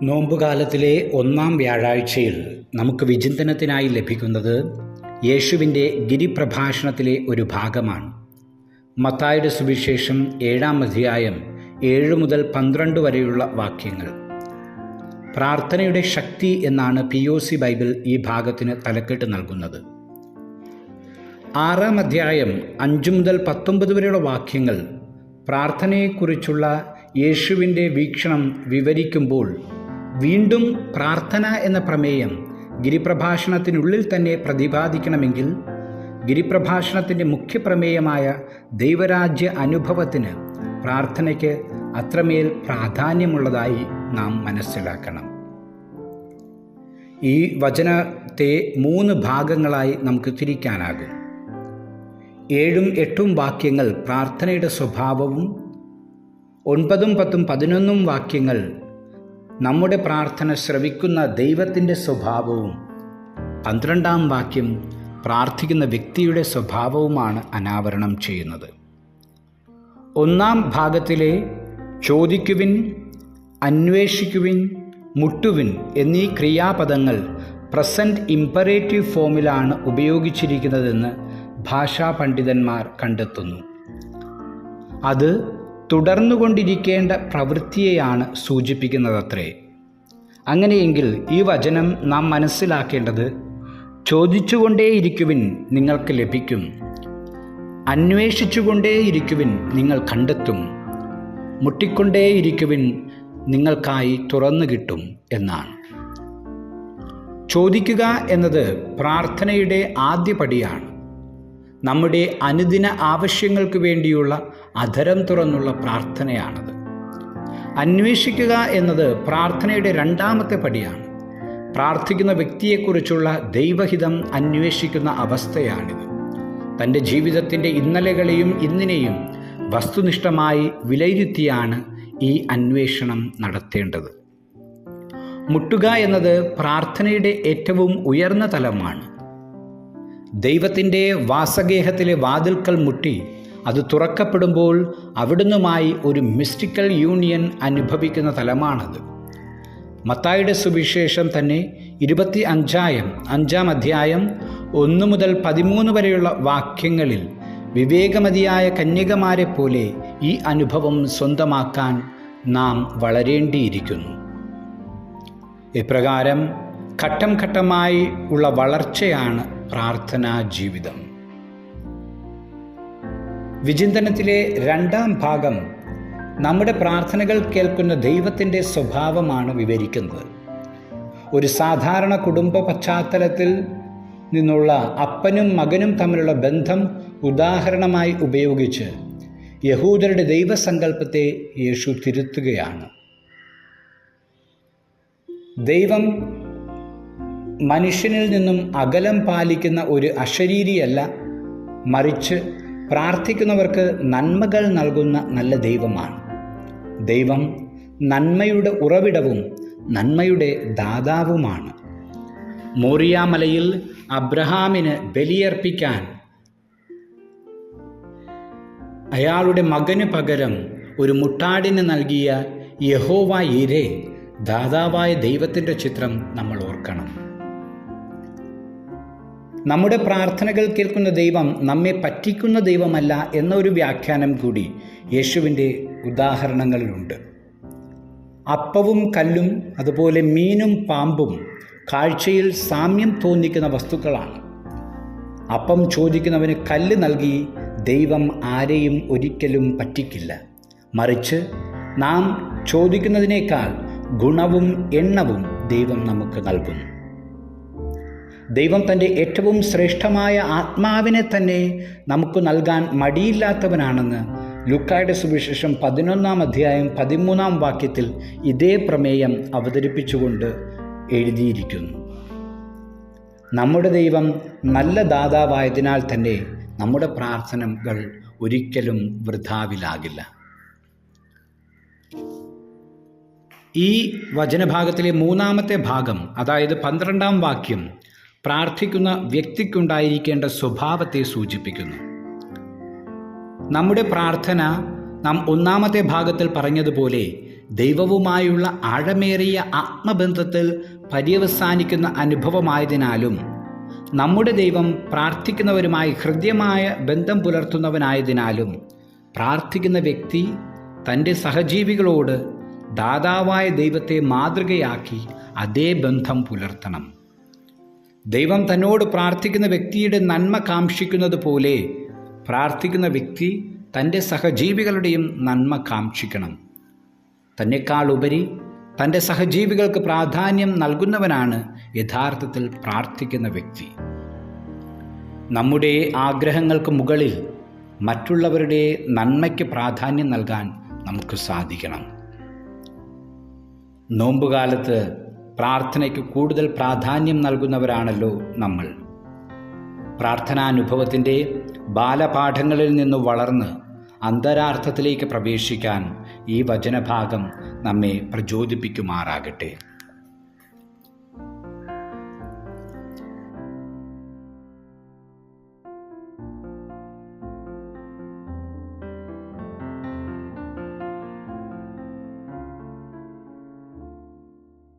നോമ്പുകാലത്തിലെ ഒന്നാം വ്യാഴാഴ്ചയിൽ നമുക്ക് വിചിന്തനത്തിനായി ലഭിക്കുന്നത് യേശുവിൻ്റെ ഗിരിപ്രഭാഷണത്തിലെ ഒരു ഭാഗമാണ്. മത്തായിയുടെ സുവിശേഷം 7-ാം അധ്യായം 7 മുതൽ 12 വരെയുള്ള വാക്യങ്ങൾ. പ്രാർത്ഥനയുടെ ശക്തി എന്നാണ് POC ബൈബിൾ ഈ ഭാഗത്തിന് തലക്കെട്ട് നൽകുന്നത്. 6-ാം അധ്യായം 5 മുതൽ 19 വരെയുള്ള വാക്യങ്ങൾ പ്രാർത്ഥനയെക്കുറിച്ചുള്ള യേശുവിൻ്റെ വീക്ഷണം വിവരിക്കുമ്പോൾ വീണ്ടും പ്രാർത്ഥന എന്ന പ്രമേയം ഗിരിപ്രഭാഷണത്തിനുള്ളിൽ തന്നെ പ്രതിപാദിക്കണമെങ്കിൽ ഗിരിപ്രഭാഷണത്തിൻ്റെ മുഖ്യപ്രമേയമായ ദൈവരാജ്യ അനുഭവത്തിന് പ്രാർത്ഥനയ്ക്ക് അത്രമേൽ പ്രാധാന്യമുള്ളതായി നാം മനസ്സിലാക്കണം. ഈ വചനത്തെ 3 ഭാഗങ്ങളായി നമുക്ക് തിരിക്കാനാകും. 7ഉം 8ഉം വാക്യങ്ങൾ പ്രാർത്ഥനയുടെ സ്വഭാവവും, 9, 10, 11 വാക്യങ്ങൾ നമ്മുടെ പ്രാർത്ഥന ശ്രവിക്കുന്ന ദൈവത്തിൻ്റെ സ്വഭാവവും, 12-ാം വാക്യം പ്രാർത്ഥിക്കുന്ന വ്യക്തിയുടെ സ്വഭാവവുമാണ് അനാവരണം ചെയ്യുന്നത്. 1-ാം ഭാഗത്തിലെ ചോദിക്കുവിൻ, അന്വേഷിക്കുവിൻ, മുട്ടുവിൻ എന്നീ ക്രിയാപദങ്ങൾ പ്രസൻറ്റ് ഇമ്പറേറ്റീവ് ഫോമിലാണ് ഉപയോഗിച്ചിരിക്കുന്നതെന്ന് ഭാഷാ പണ്ഡിതന്മാർ കണ്ടെത്തുന്നു. അത് തുടർന്നുകൊണ്ടിരിക്കേണ്ട പ്രവൃത്തിയെയാണ് സൂചിപ്പിക്കുന്നതത്രേ. അങ്ങനെയെങ്കിൽ ഈ വചനം നാം മനസ്സിലാക്കേണ്ടത് ചോദിച്ചുകൊണ്ടേയിരിക്കുവിൻ നിങ്ങൾക്ക് ലഭിക്കും, അന്വേഷിച്ചുകൊണ്ടേയിരിക്കുവിൻ നിങ്ങൾ കണ്ടെത്തും, മുട്ടിക്കൊണ്ടേയിരിക്കുവിൻ നിങ്ങൾക്കായി തുറന്നു കിട്ടും എന്നാണ്. ചോദിക്കുക എന്നത് പ്രാർത്ഥനയുടെ ആദ്യപടിയാണ്. നമ്മുടെ അനുദിന ആവശ്യങ്ങൾക്ക് വേണ്ടിയുള്ള അധരം തുറന്നുള്ള പ്രാർത്ഥനയാണത്. അന്വേഷിക്കുക എന്നത് പ്രാർത്ഥനയുടെ 2ാമത്തെ പടിയാണ്. പ്രാർത്ഥിക്കുന്ന വ്യക്തിയെക്കുറിച്ചുള്ള ദൈവഹിതം അന്വേഷിക്കുന്ന അവസ്ഥയാണിത്. തൻ്റെ ജീവിതത്തിൻ്റെ ഇന്നലെകളെയും ഇന്നിനെയും വസ്തുനിഷ്ഠമായി വിലയിരുത്തിയാണ് ഈ അന്വേഷണം നടത്തേണ്ടത്. മുട്ടുക എന്നത് പ്രാർത്ഥനയുടെ ഏറ്റവും ഉയർന്ന തലമാണ്. ദൈവത്തിൻ്റെ വാസഗേഹത്തിലെ വാതിൽക്കൽ മുട്ടി അത് തുറക്കപ്പെടുമ്പോൾ അവിടുന്നുമായി ഒരു മിസ്റ്റിക്കൽ യൂണിയൻ അനുഭവിക്കുന്ന തലമാണത്. മത്തായിയുടെ സുവിശേഷം തന്നെ 25-ാം അധ്യായം 1 മുതൽ 13 വരെയുള്ള വാക്യങ്ങളിൽ വിവേകമതിയായ കന്യകമാരെ പോലെ ഈ അനുഭവം സ്വന്തമാക്കാൻ നാം വളരേണ്ടിയിരിക്കുന്നു. ഇപ്രകാരം ഘട്ടം ഘട്ടമായി ഉള്ള വളർച്ചയാണ് പ്രാർത്ഥനാ ജീവിതം. വിചിന്തനത്തിലെ 2ാം ഭാഗം നമ്മുടെ പ്രാർത്ഥനകൾ കേൾക്കുന്ന ദൈവത്തിൻ്റെ സ്വഭാവമാണ് വിവരിക്കുന്നത്. ഒരു സാധാരണ കുടുംബ പശ്ചാത്തലത്തിൽ നിന്നുള്ള അപ്പനും മകനും തമ്മിലുള്ള ബന്ധം ഉദാഹരണമായി ഉപയോഗിച്ച് യഹൂദരുടെ ദൈവസങ്കല്പത്തെ യേശു തിരുത്തുകയാണ്. ദൈവം മനുഷ്യനിൽ നിന്നും അകലം പാലിക്കുന്ന ഒരു അശരീരിയല്ല, മറിച്ച് പ്രാർത്ഥിക്കുന്നവർക്ക് നന്മകൾ നൽകുന്ന നല്ല ദൈവമാണ്. ദൈവം നന്മയുടെ ഉറവിടവും നന്മയുടെ ദാതാവുമാണ്. മോറിയാമലയിൽ അബ്രഹാമിന് ബലിയർപ്പിക്കാൻ അയാളുടെ മകന് പകരം ഒരു മുട്ടാടിന് നൽകിയ യഹോവ യിരേ, ദാതാവായ ദൈവത്തിൻ്റെ ചിത്രം നമ്മൾ ഓർക്കണം. നമ്മുടെ പ്രാർത്ഥനകൾ കേൾക്കുന്ന ദൈവം നമ്മെ പറ്റിക്കുന്ന ദൈവമല്ല എന്നൊരു വ്യാഖ്യാനം കൂടി യേശുവിൻ്റെ ഉദാഹരണങ്ങളിലുണ്ട്. അപ്പവും കല്ലും അതുപോലെ മീനും പാമ്പും കാഴ്ചയിൽ സാമ്യം തോന്നിക്കുന്ന വസ്തുക്കളാണ്. അപ്പം ചോദിക്കുന്നവന് കല്ല് നൽകി ദൈവം ആരെയും ഒരിക്കലും പറ്റിക്കില്ല. മറിച്ച് നാം ചോദിക്കുന്നതിനേക്കാൾ ഗുണവും എണ്ണവും ദൈവം നമുക്ക് നൽകും. ദൈവം തൻ്റെ ഏറ്റവും ശ്രേഷ്ഠമായ ആത്മാവിനെ തന്നെ നമുക്ക് നൽകാൻ മടിയില്ലാത്തവനാണെന്ന് ലൂക്കായുടെ സുവിശേഷം 11-ാം അധ്യായം 13-ാം വാക്യത്തിൽ ഇതേ പ്രമേയം അവതരിപ്പിച്ചുകൊണ്ട് എഴുതിയിരിക്കുന്നു. നമ്മുടെ ദൈവം നല്ല ദാതാവായതിനാൽ തന്നെ നമ്മുടെ പ്രാർത്ഥനകൾ ഒരിക്കലും വൃഥാവിലാകില്ല. ഈ വചനഭാഗത്തിലെ 3ാമത്തെ ഭാഗം, അതായത് 12-ാം വാക്യം, പ്രാർത്ഥിക്കുന്ന വ്യക്തിക്കുണ്ടായിരിക്കേണ്ട സ്വഭാവത്തെ സൂചിപ്പിക്കുന്നു. നമ്മുടെ പ്രാർത്ഥന നാം 1-ാമത്തെ ഭാഗത്തിൽ പറഞ്ഞതുപോലെ ദൈവവുമായുള്ള ആഴമേറിയ ആത്മബന്ധത്തിൽ പര്യവസാനിക്കുന്ന അനുഭവമായതിനാലും നമ്മുടെ ദൈവം പ്രാർത്ഥിക്കുന്നവരുമായി ഹൃദ്യമായ ബന്ധം പുലർത്തുന്നവനായതിനാലും പ്രാർത്ഥിക്കുന്ന വ്യക്തി തൻ്റെ സഹജീവികളോട് ദാതാവായ ദൈവത്തെ മാതൃകയാക്കി അതേ ബന്ധം പുലർത്തണം. ദൈവം തന്നോട് പ്രാർത്ഥിക്കുന്ന വ്യക്തിയുടെ നന്മ കാംക്ഷിക്കുന്നത് പോലെ പ്രാർത്ഥിക്കുന്ന വ്യക്തി തൻ്റെ സഹജീവികളുടെയും നന്മ കാംക്ഷിക്കണം. തന്നെക്കാൾ ഉപരി തൻ്റെ സഹജീവികൾക്ക് പ്രാധാന്യം നൽകുന്നവനാണ് യഥാർത്ഥത്തിൽ പ്രാർത്ഥിക്കുന്ന വ്യക്തി. നമ്മുടെ ആഗ്രഹങ്ങൾക്ക് മുകളിൽ മറ്റുള്ളവരുടെ നന്മയ്ക്ക് പ്രാധാന്യം നൽകാൻ നമുക്ക് സാധിക്കണം. നോമ്പുകാലത്ത് പ്രാർത്ഥനയ്ക്ക് കൂടുതൽ പ്രാധാന്യം നൽകുന്നവരാണല്ലോ നമ്മൾ. പ്രാർത്ഥനാനുഭവത്തിൻ്റെ ബാലപാഠങ്ങളിൽ നിന്ന് വളർന്ന് അന്തരാർത്ഥത്തിലേക്ക് പ്രവേശിക്കാൻ ഈ വചനഭാഗം നമ്മെ പ്രചോദിപ്പിക്കുമാറാകട്ടെ.